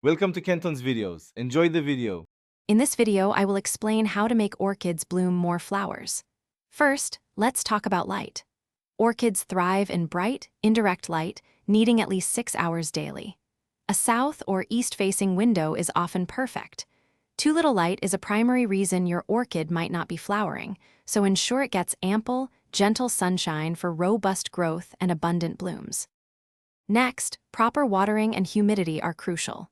Welcome to Kenton's videos. Enjoy the video. In this video, I will explain how to make orchids bloom more flowers. First, let's talk about light. Orchids thrive in bright, indirect light, needing at least 6 hours daily. A south or east-facing window is often perfect. Too little light is a primary reason your orchid might not be flowering, so ensure it gets ample, gentle sunshine for robust growth and abundant blooms. Next, proper watering and humidity are crucial.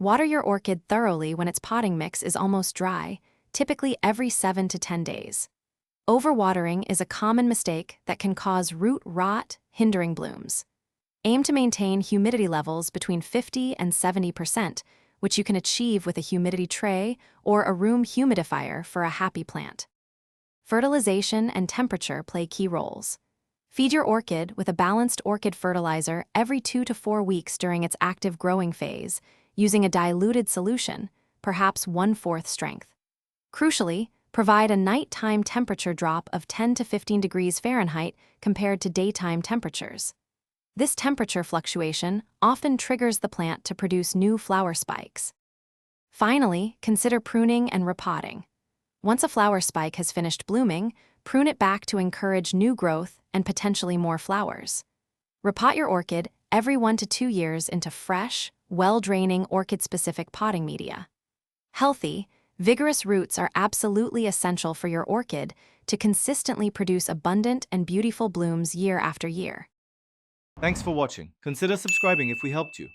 Water your orchid thoroughly when its potting mix is almost dry, typically every 7 to 10 days. Overwatering is a common mistake that can cause root rot, hindering blooms. Aim to maintain humidity levels between 50 and 70%, which you can achieve with a humidity tray or a room humidifier for a happy plant. Fertilization and temperature play key roles. Feed your orchid with a balanced orchid fertilizer every 2 to 4 weeks during its active growing phase, using a diluted solution, perhaps 1/4 strength. Crucially, provide a nighttime temperature drop of 10 to 15 degrees Fahrenheit compared to daytime temperatures. This temperature fluctuation often triggers the plant to produce new flower spikes. Finally, consider pruning and repotting. Once a flower spike has finished blooming, prune it back to encourage new growth and potentially more flowers. Repot your orchid every 1 to 2 years into fresh, well-draining orchid-specific potting media. Healthy, vigorous roots are absolutely essential for your orchid to consistently produce abundant and beautiful blooms year after year. Thanks for watching. Consider subscribing if we helped you.